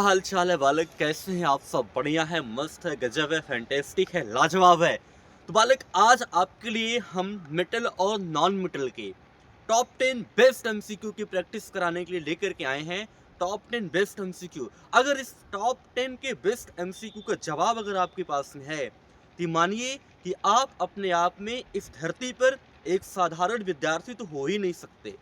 हाल चाल है बालक, कैसे हैं आप सब? बढ़िया है, मस्त है, गजब है, फैंटेस्टिक है, लाजवाब है। तो बालक, आज आपके लिए हम मेटल और नॉन मेटल के टॉप 10 बेस्ट एमसीक्यू की प्रैक्टिस कराने के लिए लेकर के आए हैं। Top 10 best MCQ. अगर इस टॉप 10 के बेस्ट एमसीक्यू का जवाब अगर आपके पास में है, तो मानिए कि आप अपने आप में इस धरती पर एक साधारण विद्यार्थी तो हो ही नहीं सकते।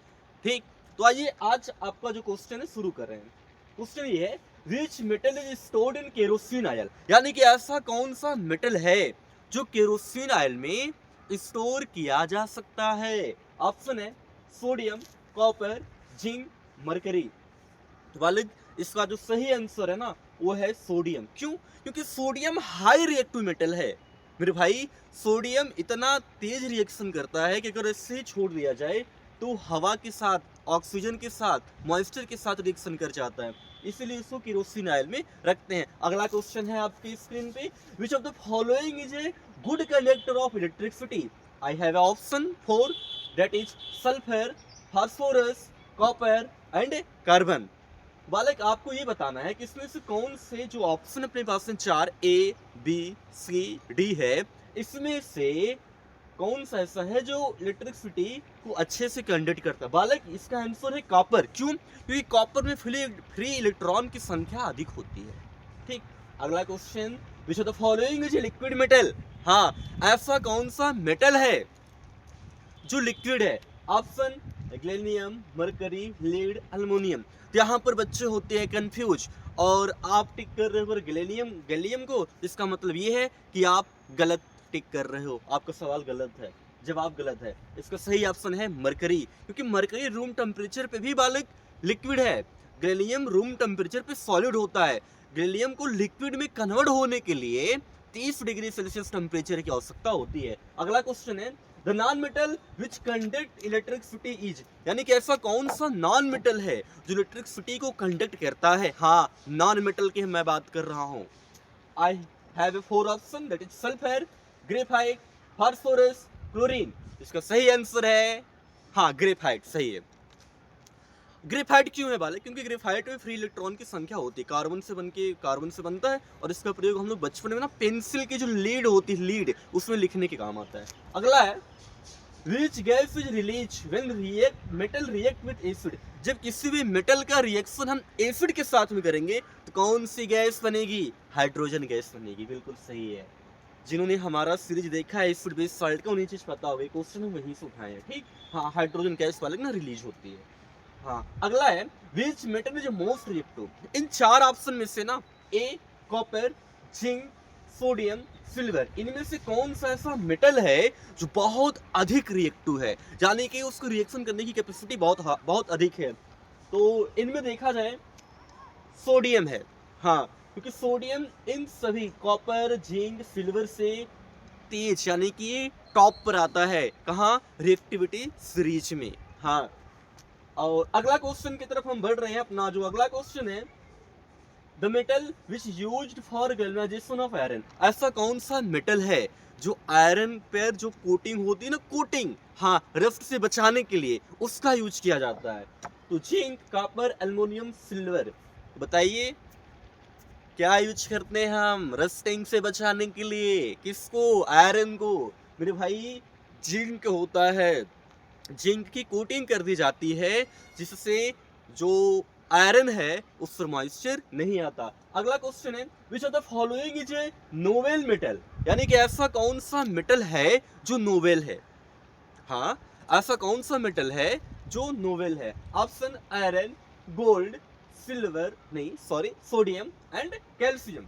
ठीक, तो आइए आज आपका जो क्वेश्चन है शुरू कर रहे हैं। क्वेश्चन ये है, which metal is stored in kerosene oil, यानी कि ऐसा कौन सा मेटल है जो केरोसिन ऑयल में स्टोर किया जा सकता है। ऑप्शन है सोडियम, कॉपर, जिंक, मरकरी। तो बालक, इसका जो सही आंसर है ना, वो है सोडियम। क्यों? क्योंकि सोडियम हाई रिएक्टिव मेटल है मेरे भाई। सोडियम इतना तेज रिएक्शन करता है कि अगर इससे छोड़ दिया जाए तो हवा के साथ, ऑक्सीजन के साथ, मॉइस्चर के साथ रिएक्शन कर जाता है, इसीलिए इसको केरोसिन ऑयल में रखते हैं। अगला क्वेश्चन है आपकी स्क्रीन पे, which of the following is a good conductor of electricity. I have option 4, that is sulphur, phosphorus, copper and carbon. बालक, आपको ये बताना है कि इसमें से कौन से जो ऑप्शन अपने पास में 4 ए, बी, सी, डी है, इसमें से कौन सा ऐसा है जो इलेक्ट्रिसिटी को अच्छे से कंडक्ट करता है। बालक, इसका आंसर है कॉपर। क्यों? क्योंकि कॉपर में फ्री इलेक्ट्रॉन की संख्या अधिक होती है। ठीक, अगला question, which of the following is liquid metal. हाँ, ऐसा कौन सा मेटल है जो लिक्विड है। Option gallium, mercury, lead, aluminium. तो यहाँ पर बच्चे होते हैं कंफ्यूज और आप टिक कर रहे हो गैलियम को। इसका मतलब ये है कि आप गलत टिक कर रहे हो, आपका सवाल गलत है, जवाब गलत है। इसका सही ऑप्शन है मरकरी, क्योंकि मरकरी रूम टेम्परेचर पे भी बालक लिक्विड है। गैलियम रूम टेम्परेचर पे सॉलिड होता है। गैलियम को लिक्विड में कन्वर्ट होने के लिए 30 डिग्री सेल्सियस टेम्परेचर की आवश्यकता होती है। अगला क्वेश्चन है, the non metal which conduct electricity is, यानी कि ऐसा कौन सा नॉन मेटल है जो इलेक्ट्रिसिटी को कंडक्ट करता है। हाँ, नॉन मेटल की मैं बात कर रहा हूँ। I have 4 option, that is sulphur, graphite, phosphorus, chlorine. इसका सही आंसर है हाँ, ग्रेफाइट सही है। ग्रेफाइट क्यों है बालक? क्योंकि ग्रेफाइट में फ्री इलेक्ट्रॉन की संख्या होती है, कार्बन से बनता है, और इसका प्रयोग हम लोग बचपन में ना पेंसिल की जो लीड होती है, लीड, उसमें लिखने के काम आता है। अगला है, Which gas is released when metal react with acid? जब किसी भी मेटल का रिएक्शन हम एसिड के साथ में करेंगे तो कौन सी गैस बनेगी? हाइड्रोजन गैस बनेगी। बिल्कुल सही है। जिन्होंने हमारा सीरीज देखा है एसिड बेस सॉल्ट का, उन्हें चीज पता होगी, क्वेश्चन हम वहीं से उठाए हैं। ठीक, हाँ, हाइड्रोजन गैस वाले ना रिलीज होती है। हाँ, अगला है, which metal is most reactive. In 4 option में से ना, ए कॉपर, जिंक, सोडियम, सिल्वर, इनमें से कौन सा ऐसा मेटल है जो बहुत अधिक रिएक्टिव है, यानी कि उसको रिएक्शन करने की कैपेसिटी बहुत अधिक है। तो इनमें देखा जाए सोडियम है। हाँ, क्योंकि सोडियम इन सभी कॉपर, जिंक, सिल्वर से तेज, यानी कि टॉप पर आता है। कहाँ? रिएक्टिविटी सीरीज में। हाँ, और अगला क्वेश्चन की तरफ हम बढ़ रहे हैं। अपना जो अगला क्वेश्चन है, the metal which used for galvanisation of iron, ऐसा कौन सा मेटल है जो आयरन पर जो कोटिंग होती है ना, कोटिंग, हाँ, रस्ट से बचाने के लिए उसका यूज किया जाता है। तो जिंक, कॉपर, एल्युमिनियम, सिल्वर। बताइए क्या यूज करते हैं हम रस्टिंग से बचाने के लिए? किसको? आयरन को। मेरे भाई, जिंक होता है। जिंक की कोटिंग कर दी जाती है जिससे जो आयरन है उस पर मॉइस्चर नहीं आता। अगला क्वेश्चन है, which of the following is a novel metal, यानी कि ऐसा कौन सा मेटल है जो नोवेल है। हाँ, ऐसा कौन सा मेटल है जो नोवेल है। ऑप्शन आयरन, गोल्ड, सिल्वर, नहीं सॉरी, सोडियम एंड कैल्शियम।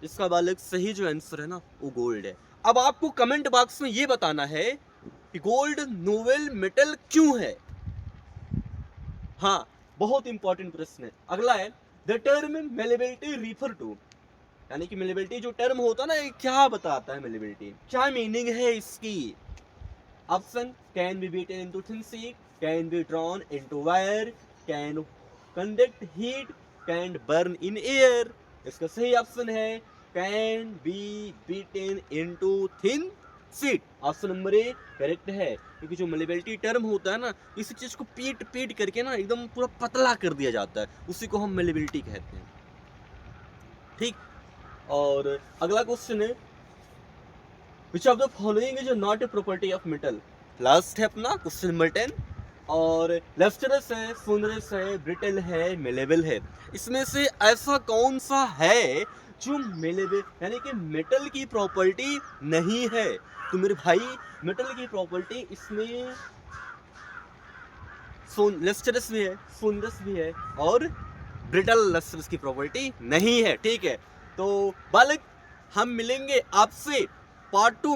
इसका बालक सही जो आंसर है ना, वो गोल्ड है। अब आपको कमेंट बॉक्स में ये बताना है कि गोल्ड नोवेल मेटल क्यों है। हाँ, बहुत इंपॉर्टेंट प्रश्न है। अगला है, the term malleability refer to, यानी कि मेलेबिलिटी जो टर्म होता है ना, ये क्या बताता है? मेलेबिलिटी क्या मीनिंग है इसकी? Option, can be beaten into thin sheet, can be drawn into wire, can conduct heat, can burn in air. इसका सही ऑप्शन है can be beaten into thin sheet. Option number A correct है, क्योंकि जो malleability term होता है ना, इसी चीज को पीट करके ना एकदम पूरा पतला कर दिया जाता है, उसी को हम मेलेबिलिटी कहते हैं। ठीक। और अगला क्वेश्चन है, which of the following is not a property of metal. Last है अपना क्वेश्चन नंबर 10। और लस्टरस है, सोनरस है, ब्रिटल है, मेलेबल है। इसमें से ऐसा कौन सा है जो मेलेबल यानी कि मेटल की प्रॉपर्टी नहीं है? तो मेरे भाई मेटल की प्रॉपर्टी इसमें लस्टरस भी है, सोनरस भी है और ब्रिटल लस्टरस की प्रॉपर्टी नहीं है। ठीक है, तो बालक हम मिलेंगे आपसे पार्ट 2 में।